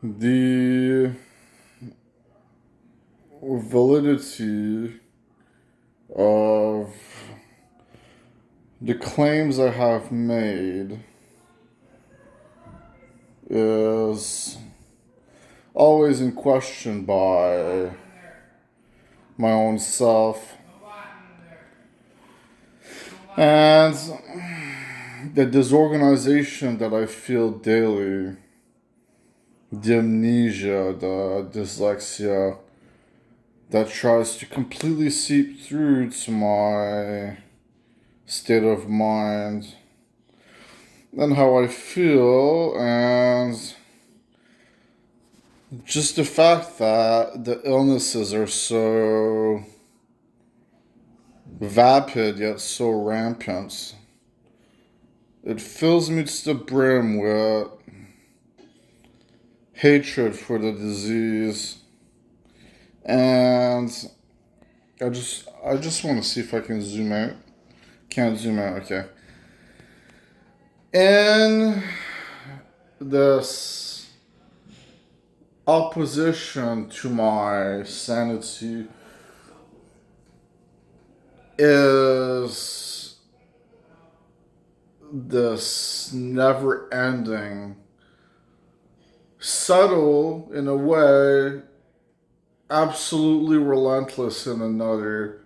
The validity of the claims I have made is always in question by my own self. And the disorganization that I feel daily, the amnesia, the dyslexia that tries to completely seep through to my state of mind and how I feel, and just the fact that the illnesses are so vapid yet so rampant. It fills me to the brim with hatred for the disease, and I just want to see if I can zoom out. Can't zoom out, okay. In this opposition to my sanity is this never ending, subtle in a way, absolutely relentless in another,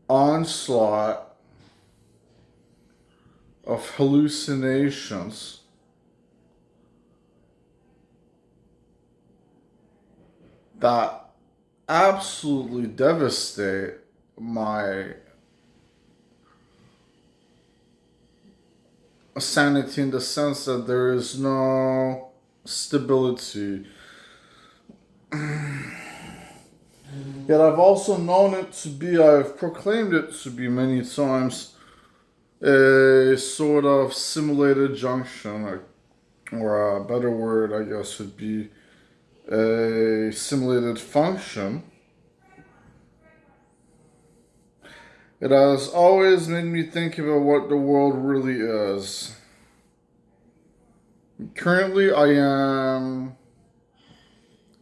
onslaught of hallucinations that absolutely devastate my sanity, in the sense that there is no stability. Yet I've also known it to be, I've proclaimed it to be many times, a sort of simulated junction, or a better word, I guess, would be a simulated function. It has always made me think about what the world really is. Currently, I am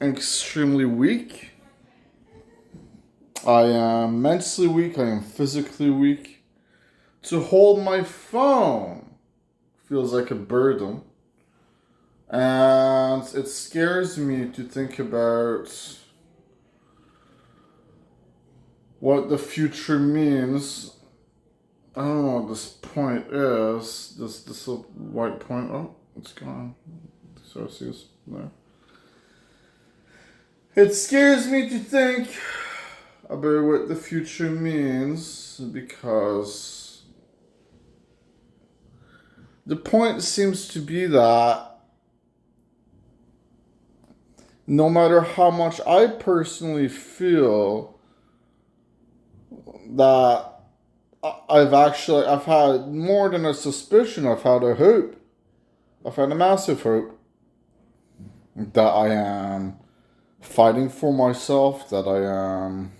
extremely weak. I am mentally weak. I am physically weak. To hold my phone feels like a burden. And it scares me to think about what the future means. I don't know what this point is. This little white point. Oh, it's gone. So I see it's there. It scares me to think about what the future means, because the point seems to be that no matter how much I personally feel that I've had more than a suspicion, I've had a hope, I've had a massive hope that I am fighting for myself, that I am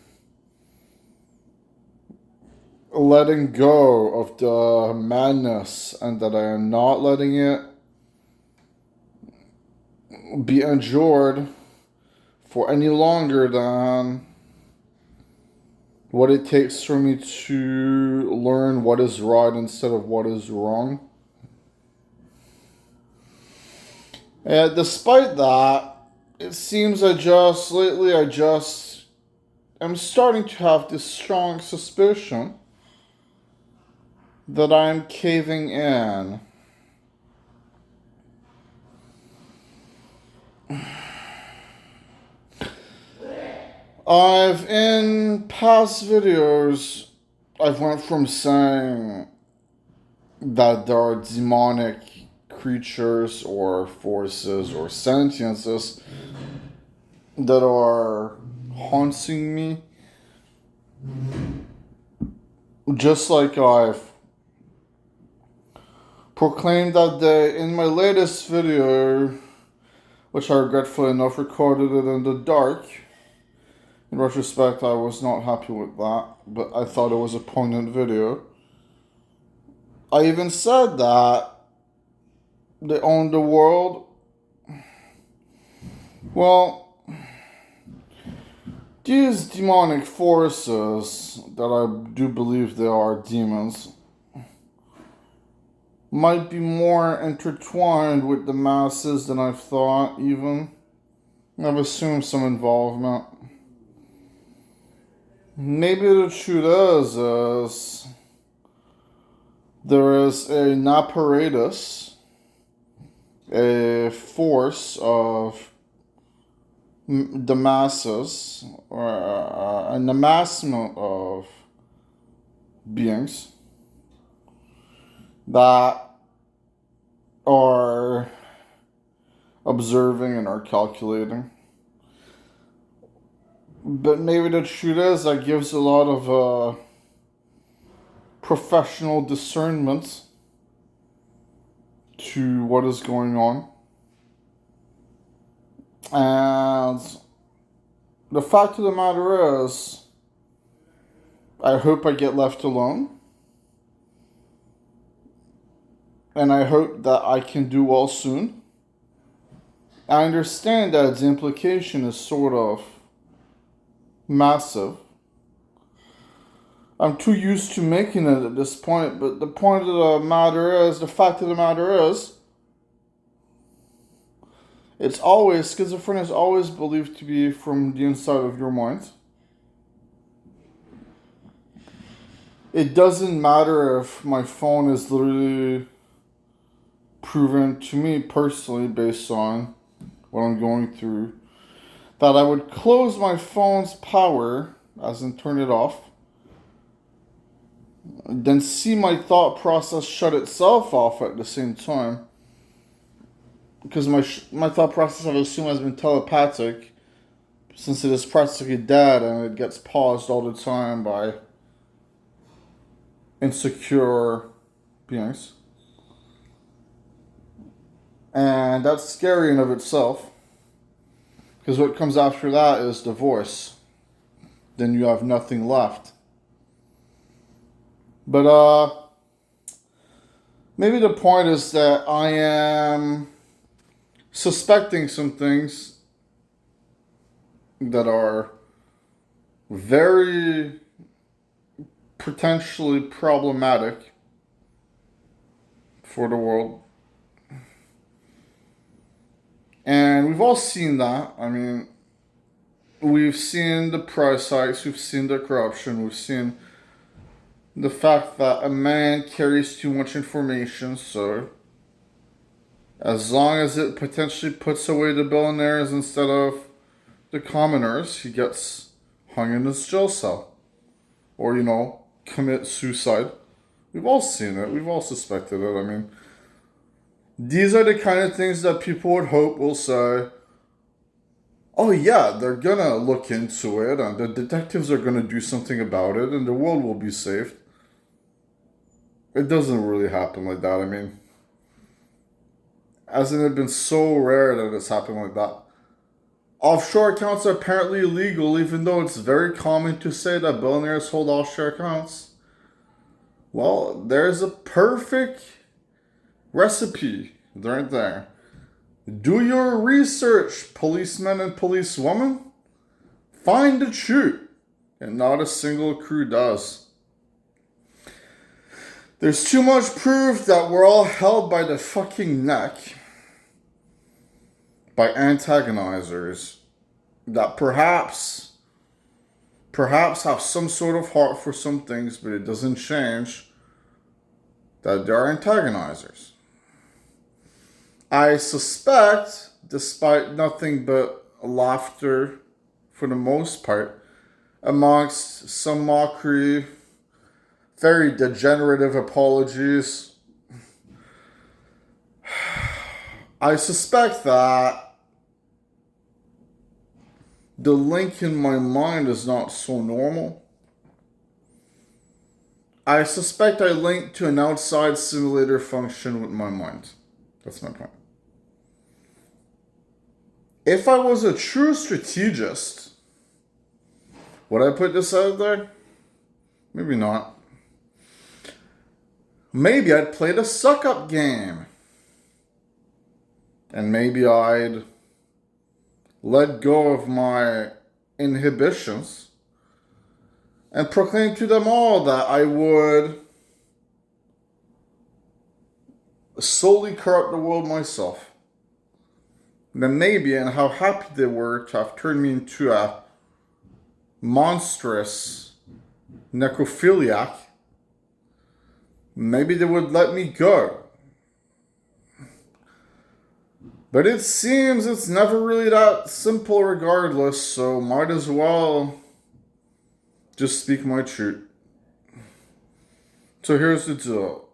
letting go of the madness, and that I am not letting it be endured for any longer than what it takes for me to learn what is right instead of what is wrong. And despite that, it seems I'm starting to have this strong suspicion that I'm caving in. In past videos, I've went from saying that there are demonic creatures or forces or sentiences that are haunting me, just like I've proclaimed that day in my latest video, which I regretfully enough recorded it in the dark. In retrospect, I was not happy with that, but I thought it was a poignant video. I even said that they own the world, Well, these demonic forces that I do believe they are demons might be more intertwined with the masses than I've thought, even. I've assumed some involvement. Maybe the truth is there is an apparatus, a force of the masses, or an amassment of beings that are observing and are calculating. But maybe the truth is that gives a lot of professional discernment to what is going on. And the fact of the matter is, I hope I get left alone. And I hope that I can do well soon. I understand that the implication is sort of massive. I'm too used to making it at this point, but the point of the matter is, the fact of the matter is, schizophrenia is always believed to be from the inside of your mind. It doesn't matter if my phone is literally proven to me personally, based on what I'm going through, that I would close my phone's power, as in turn it off, then see my thought process shut itself off at the same time. Because my thought process, I assume, has been telepathic, since it is practically dead and it gets paused all the time by insecure beings. And that's scary in of itself. Because what comes after that is divorce. Then you have nothing left. But maybe the point is that I am suspecting some things that are very potentially problematic for the world. And we've all seen that. I mean, we've seen the price hikes, we've seen the corruption, we've seen the fact that a man carries too much information, so as long as it potentially puts away the billionaires instead of the commoners, he gets hung in his jail cell. Or, commit suicide. We've all seen it. We've all suspected it. I mean, these are the kind of things that people would hope will say, oh yeah, they're gonna look into it and the detectives are gonna do something about it and the world will be saved. It doesn't really happen like that. I mean, hasn't it been so rare that it's happened like that? Offshore accounts are apparently illegal, even though it's very common to say that billionaires hold offshore accounts. Well, there's a perfect recipe right there. Do your research, policemen and policewomen. Find the truth. And not a single crew does. There's too much proof that we're all held by the fucking neck by antagonizers that perhaps have some sort of heart for some things, but it doesn't change that they are antagonizers. I suspect, despite nothing but laughter for the most part, amongst some mockery, very degenerative apologies, I suspect that the link in my mind is not so normal. I suspect I link to an outside simulator function with my mind. That's my point. If I was a true strategist, would I put this out there? Maybe not. Maybe I'd play the suck-up game. And maybe I'd let go of my inhibitions, and proclaim to them all that I would solely corrupt the world myself, then maybe, and how happy they were to have turned me into a monstrous necrophiliac, maybe they would let me go. But it seems it's never really that simple regardless, so might as well just speak my truth. So here's the deal.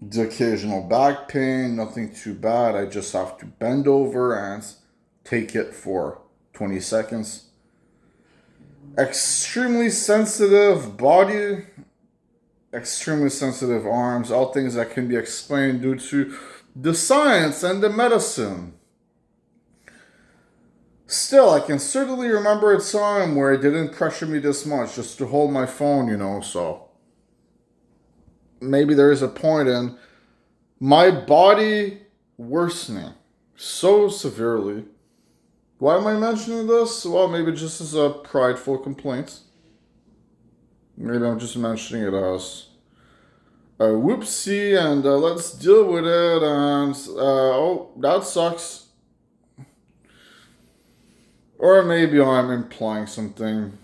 The occasional back pain, nothing too bad. I just have to bend over and take it for 20 seconds. Extremely sensitive body, extremely sensitive arms, all things that can be explained due to the science and the medicine. Still, I can certainly remember a time where it didn't pressure me this much just to hold my phone, so maybe there is a point in my body worsening so severely. Why am I mentioning this? Well, maybe just as a prideful complaint. Maybe I'm just mentioning it as a whoopsie and let's deal with it and oh, that sucks. Or maybe I'm implying something,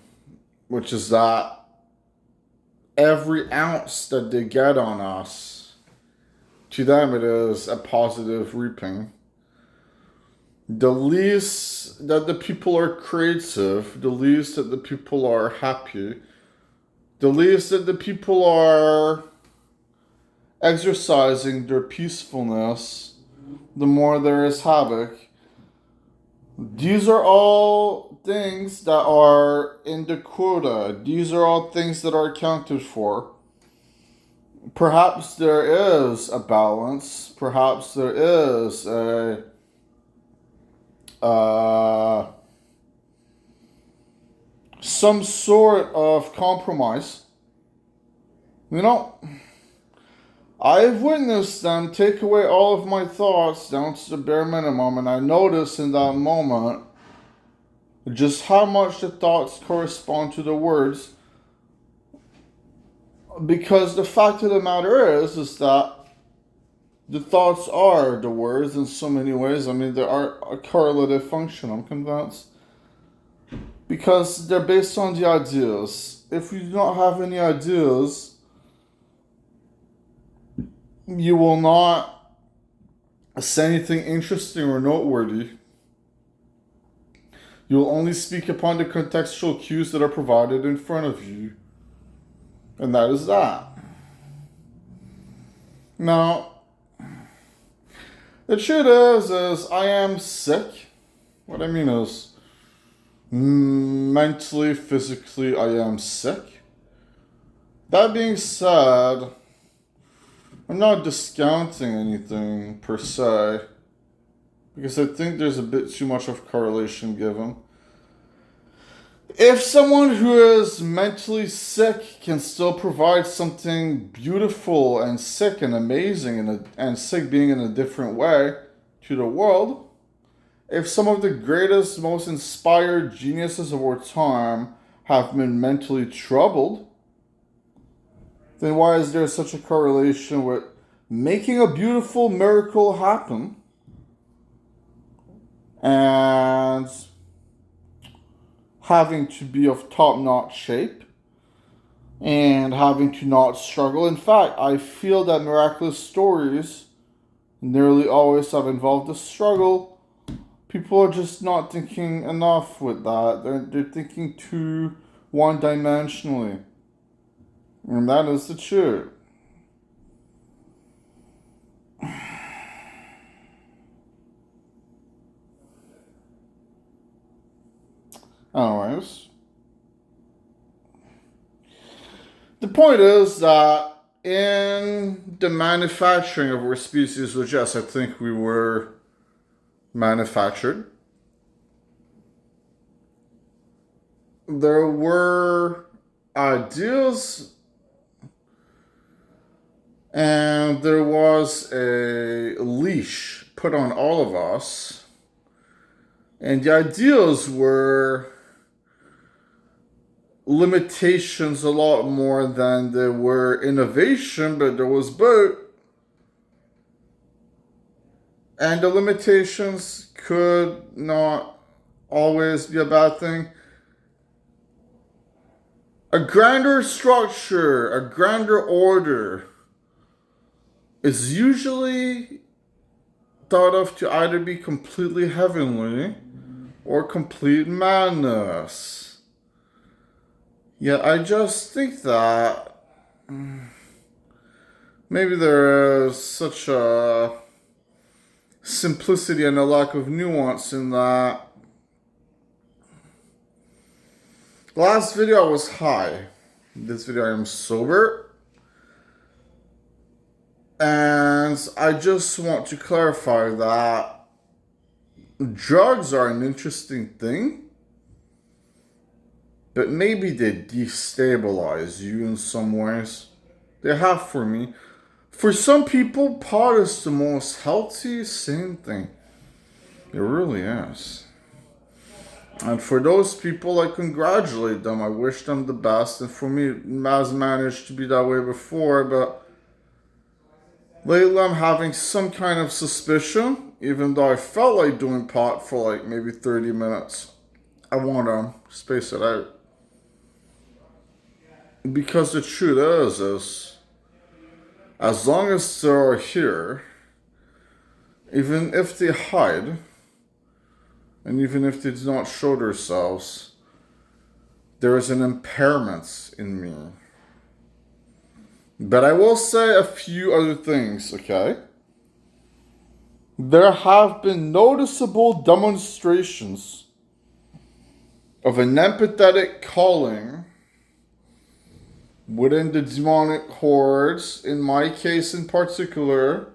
which is that every ounce that they get on us, to them it is a positive reaping. The least that the people are creative, the least that the people are happy, the least that the people are exercising their peacefulness, the more there is havoc. These are all things that are in the quota. These are all things that are accounted for. Perhaps there is a balance. Perhaps there is a some sort of compromise. I've witnessed them take away all of my thoughts down to the bare minimum, and I notice in that moment just how much the thoughts correspond to the words. Because the fact of the matter is that the thoughts are the words in so many ways. I mean, they are a correlative function, I'm convinced. Because they're based on the ideas. If you do not have any ideas, you will not say anything interesting or noteworthy. You will only speak upon the contextual cues that are provided in front of you. And that is that. Now, the truth is I am sick. What I mean is, mentally, physically, I am sick. That being said, I'm not discounting anything per se, because I think there's a bit too much of correlation given. If someone who is mentally sick can still provide something beautiful and sick and amazing and sick being in a different way to the world, if some of the greatest, most inspired geniuses of our time have been mentally troubled, then why is there such a correlation with making a beautiful miracle happen and having to be of top-notch shape and having to not struggle? In fact, I feel that miraculous stories nearly always have involved a struggle. People are just not thinking enough with that. They're thinking too one-dimensionally. And that is the truth. Anyways, the point is that in the manufacturing of our species, which yes, I think we were manufactured, there were ideas and there was a leash put on all of us And the ideals were limitations a lot more than there were innovation, but there was both. And the limitations could not always be a bad thing. A grander structure, a grander order is usually thought of to either be completely heavenly or complete madness. Yet I just think that maybe there is such a simplicity and a lack of nuance in that. Last video I was high. This video I am sober. And I just want to clarify that drugs are an interesting thing, but maybe they destabilize you in some ways. They have for me. For some people, pot is the most healthy, sane thing. It really is. And for those people, I congratulate them. I wish them the best. And for me, it has managed to be that way before, but lately I'm having some kind of suspicion, even though I felt like doing pot for like maybe 30 minutes. I want to space it out. Because the truth is as long as they are here, even if they hide, and even if they do not show themselves, there is an impairment in me. But I will say a few other things, okay? There have been noticeable demonstrations of an empathetic calling within the demonic hordes, in my case in particular.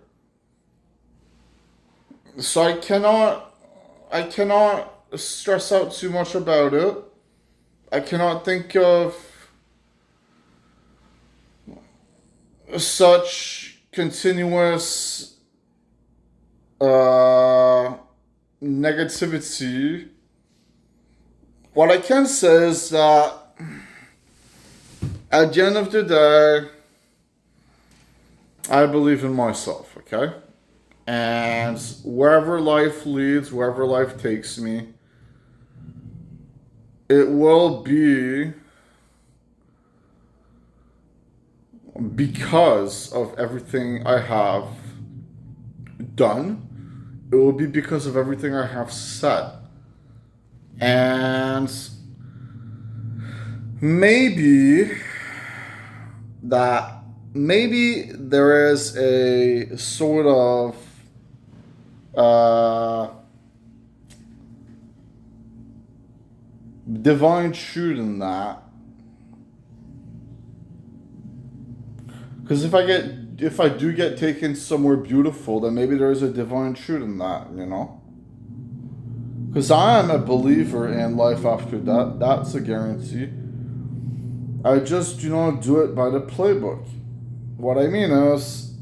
So I cannot stress out too much about it. I cannot think of such continuous negativity. What I can say is that at the end of the day, I believe in myself, okay? And wherever life leads, wherever life takes me, it will be because of everything I have done. It will be because of everything I have said. And maybe there is a sort of divine truth in that. Because if I do get taken somewhere beautiful, then maybe there is a divine truth in that, you know? Because I am a believer in life after that. That's a guarantee. I just do not do it by the playbook. What I mean is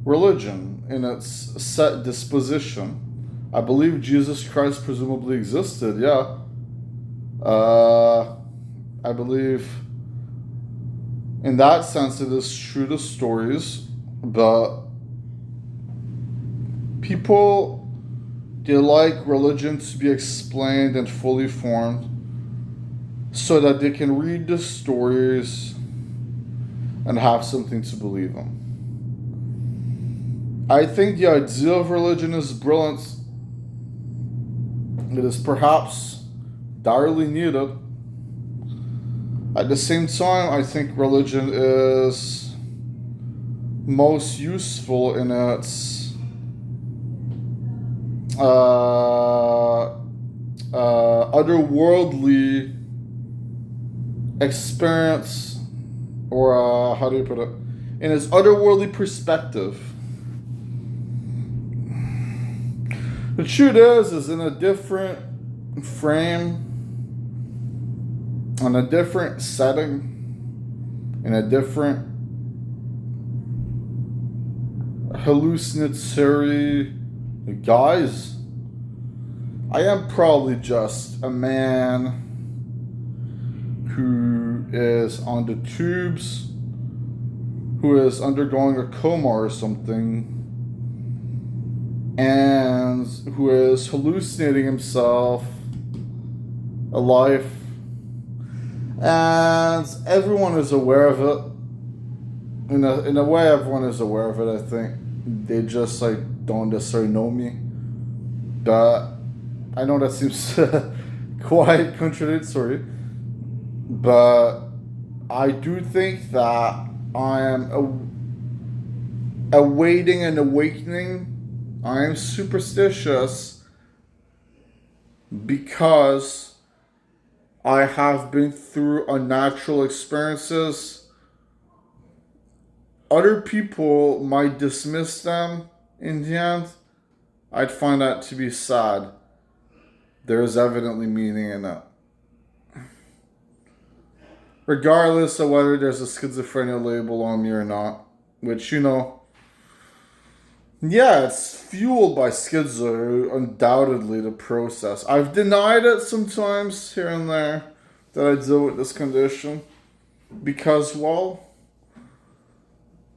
religion in its set disposition. I believe Jesus Christ presumably existed, yeah. I believe in that sense it is true to stories, but people, they like religion to be explained and fully formed so that they can read the stories and have something to believe in. I think the idea of religion is brilliant. It is perhaps direly needed. At the same time, I think religion is most useful in its otherworldly experience, or how do you put it? In its otherworldly perspective. The truth is in a different frame, in a different setting, in a different hallucinatory guise, I am probably just a man who is on the tubes, who is undergoing a coma or something, and who is hallucinating himself alive. And everyone is aware of it. In a way, everyone is aware of it, I think. They just, like, don't necessarily know me. But I know that seems quite contradictory. But I do think that I am awaiting an awakening. I am superstitious because I have been through unnatural experiences. Other people might dismiss them in the end. I'd find that to be sad. There is evidently meaning in it. Regardless of whether there's a schizophrenia label on me or not, which, yeah, it's fueled by schizo, undoubtedly, the process. I've denied it sometimes here and there that I deal with this condition because, well,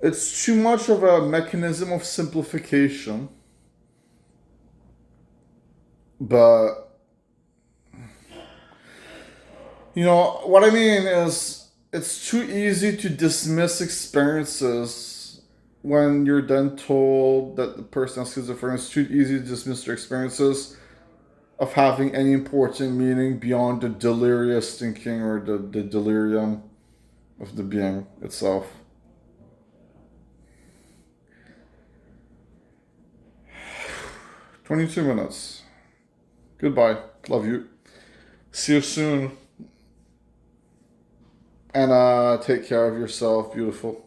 it's too much of a mechanism of simplification. But, what I mean is it's too easy to dismiss experiences when you're then told that the person has schizophrenia. It's too easy to dismiss their experiences of having any important meaning beyond the delirious thinking or the delirium of the being itself. 22 minutes. Goodbye. Love you. See you soon. And take care of yourself, beautiful.